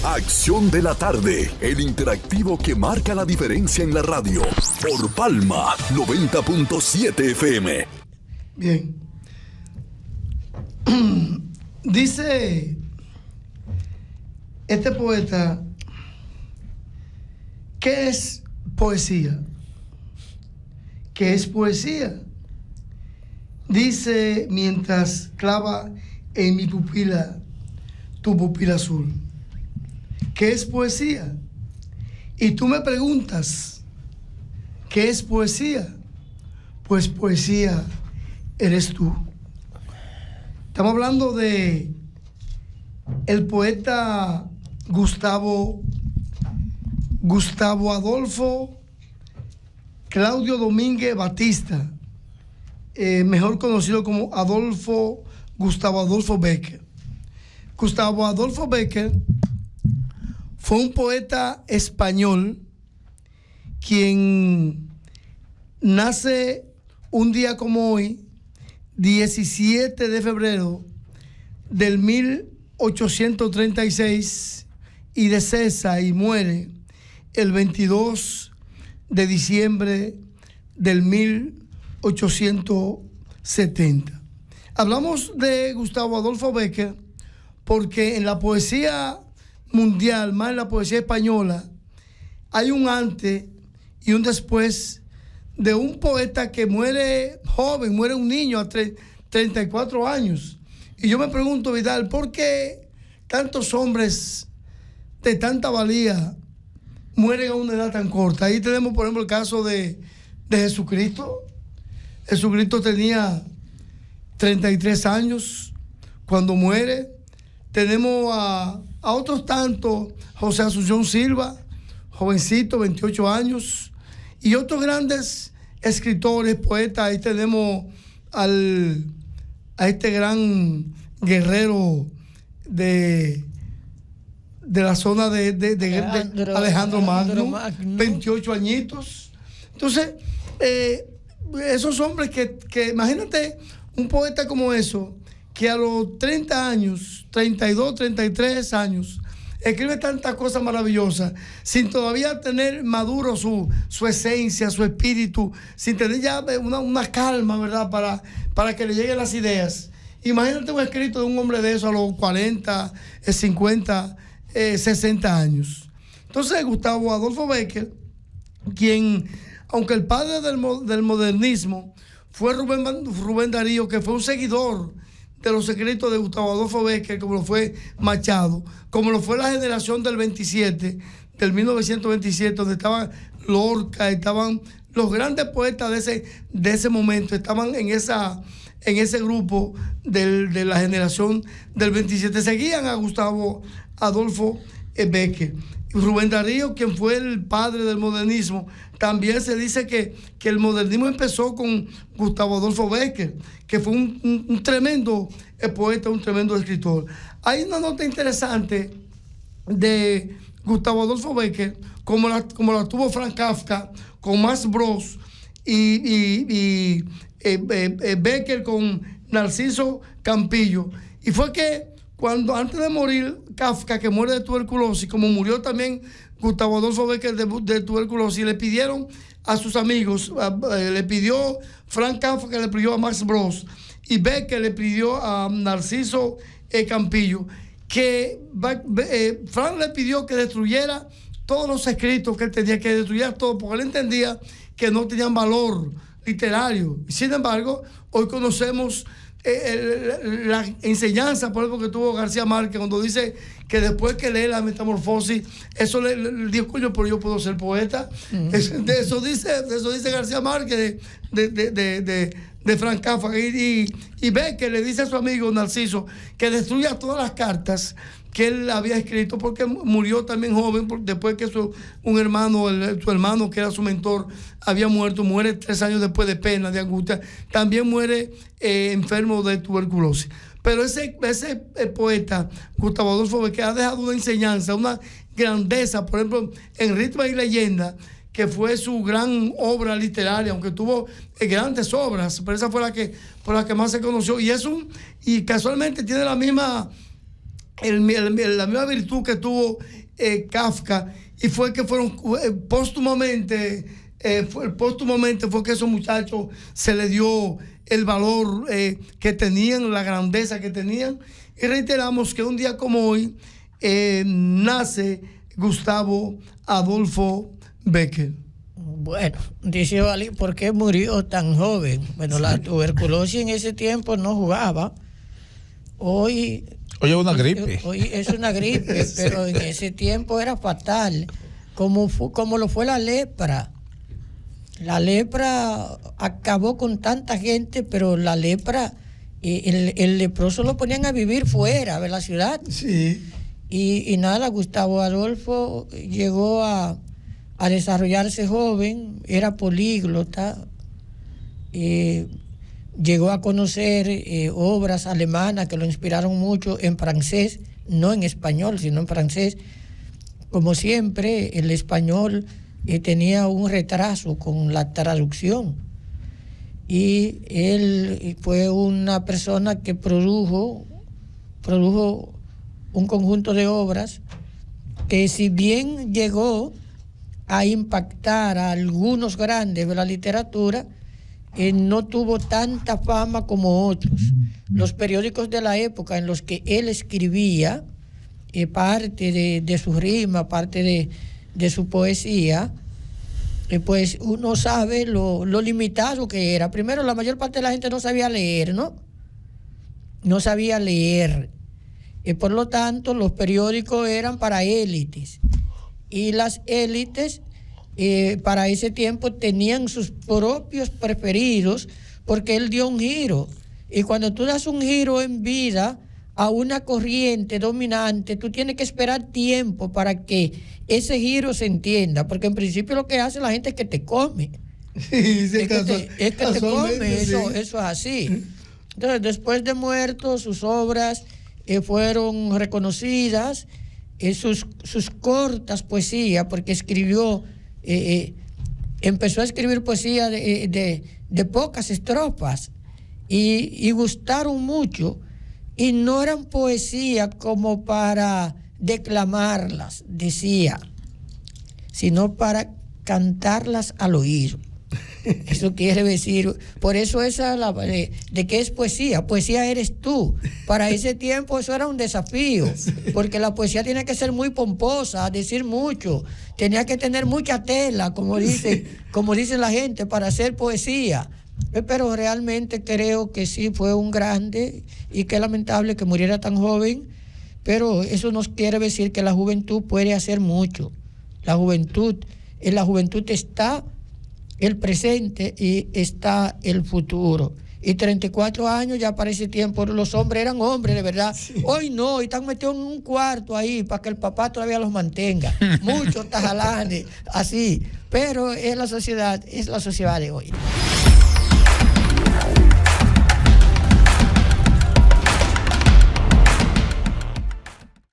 Acción de la tarde, el interactivo que marca la diferencia en la radio. Por Palma 90.7 FM. Bien. Dice este poeta, ¿qué es poesía? ¿Qué es poesía? Dice mientras clava en mi pupila tu pupila azul. ¿Qué es poesía? Y tú me preguntas, ¿qué es poesía? Pues poesía eres tú. Estamos hablando de el poeta Gustavo Adolfo Claudio Domínguez Batista, mejor conocido como Gustavo Adolfo Bécquer. Gustavo Adolfo Bécquer fue un poeta español quien nace un día como hoy, 17 de febrero del 1836, y decesa y muere el 22 de diciembre del 1870. Hablamos de Gustavo Adolfo Bécquer porque en la poesía mundial, más en la poesía española, hay un antes y un después de un poeta que muere joven, muere un niño a 34 años. Y yo me pregunto, Vidal, ¿por qué tantos hombres de tanta valía mueren a una edad tan corta? Ahí tenemos, por ejemplo, el caso de Jesucristo. Jesucristo tenía 33 años cuando muere. Tenemos a otros tantos, José Asunción Silva, jovencito, 28 años, y otros grandes escritores, poetas. Ahí tenemos a este gran guerrero de la zona de Alejandro Magno, 28 añitos. Entonces, esos hombres que imagínate un poeta como eso, que a los 30 años, 32, 33 años, escribe tantas cosas maravillosas, sin todavía tener maduro su esencia, su espíritu, sin tener ya una calma, ¿verdad?, para que le lleguen las ideas. Imagínate un escrito de un hombre de eso a los 40, 50, 60 años. Entonces, Gustavo Adolfo Bécquer, quien, aunque el padre del modernismo fue Rubén Darío, que fue un seguidor de los escritos de Gustavo Adolfo Bécquer, como lo fue Machado, como lo fue la generación del 27, del 1927, donde estaban Lorca, estaban los grandes poetas de ese momento, estaban en ese grupo de la generación del 27, seguían a Gustavo Adolfo Bécquer. Rubén Darío, quien fue el padre del modernismo, también se dice que el modernismo empezó con Gustavo Adolfo Bécquer, que fue un tremendo poeta, un tremendo escritor. Hay una nota interesante de Gustavo Adolfo Bécquer, como la tuvo Franz Kafka con Max Bros y Bécquer con Narciso Campillo. Y fue que antes de morir Kafka, que muere de tuberculosis, como murió también Gustavo Adolfo Bécquer de tuberculosis, le pidieron a sus amigos, le pidió Franz Kafka, le pidió a Max Bros, y Bécquer le pidió a Narciso Campillo, que Franz le pidió que destruyera todos los escritos que él tenía, que destruyera todo, porque él entendía que no tenían valor literario. Sin embargo, hoy conocemos la enseñanza, por ejemplo, que tuvo García Márquez, cuando dice que después que lee La Metamorfosis, eso le dijo, coño, pero yo puedo ser poeta. Eso dice García Márquez de Franz Kafka, y ve que le dice a su amigo Narciso que destruya todas las cartas que él había escrito, porque murió también joven, después que su hermano, que era su mentor, había muere 3 años después de pena, de angustia, también muere enfermo de tuberculosis. Pero ese poeta, Gustavo Adolfo Bécquer, ha dejado una enseñanza, una grandeza, por ejemplo, en Ritmo y Leyenda, que fue su gran obra literaria, aunque tuvo grandes obras, pero esa fue por la que más se conoció, y casualmente tiene la misma la misma virtud que tuvo Kafka, y fue que fueron póstumamente fue que a esos muchachos se les dio el valor que tenían, la grandeza que tenían. Y reiteramos que un día como hoy nace Gustavo Adolfo Bécquer. Bueno, dice Vali, ¿por qué murió tan joven? Bueno, la tuberculosis en ese tiempo no jugaba. Hoy es una gripe. Hoy es una gripe, pero en ese tiempo era fatal, como lo fue la lepra. La lepra acabó con tanta gente, pero la lepra, el leproso lo ponían a vivir fuera de la ciudad. Sí. Y nada, Gustavo Adolfo llegó a desarrollarse joven, era políglota, llegó a conocer obras alemanas que lo inspiraron mucho en francés, no en español, sino en francés. Como siempre, el español tenía un retraso con la traducción. Y él fue una persona que produjo un conjunto de obras que, si bien llegó a impactar a algunos grandes de la literatura, no tuvo tanta fama como otros. Los periódicos de la época en los que él escribía, parte de su rima, parte de su poesía, pues uno sabe lo limitado que era. Primero, la mayor parte de la gente no sabía leer, ¿no? No sabía leer. Por lo tanto, los periódicos eran para élites. Y las élites para ese tiempo tenían sus propios preferidos, porque él dio un giro. Y cuando tú das un giro en vida a una corriente dominante, tú tienes que esperar tiempo para que ese giro se entienda, porque en principio lo que hace la gente es que te come. Sí, es que te come, sí. eso es así. Entonces, después de muerto, sus obras fueron reconocidas, sus cortas poesías, porque empezó a escribir poesía de pocas estrofas, y gustaron mucho, y no eran poesía como para declamarlas, decía, sino para cantarlas al oído. Eso quiere decir, por eso esa de qué es poesía. Poesía eres tú. Para ese tiempo eso era un desafío, porque la poesía tiene que ser muy pomposa, decir mucho, tenía que tener mucha tela, como dice la gente, para hacer poesía. Pero realmente creo que sí fue un grande, y qué lamentable que muriera tan joven. Pero eso nos quiere decir que la juventud puede hacer mucho. En la juventud está el presente y está el futuro. Y 34 años ya para ese tiempo los hombres eran hombres de verdad. Sí. Hoy no, y están metidos en un cuarto ahí para que el papá todavía los mantenga. Muchos tajalanes, así. Pero es la sociedad de hoy.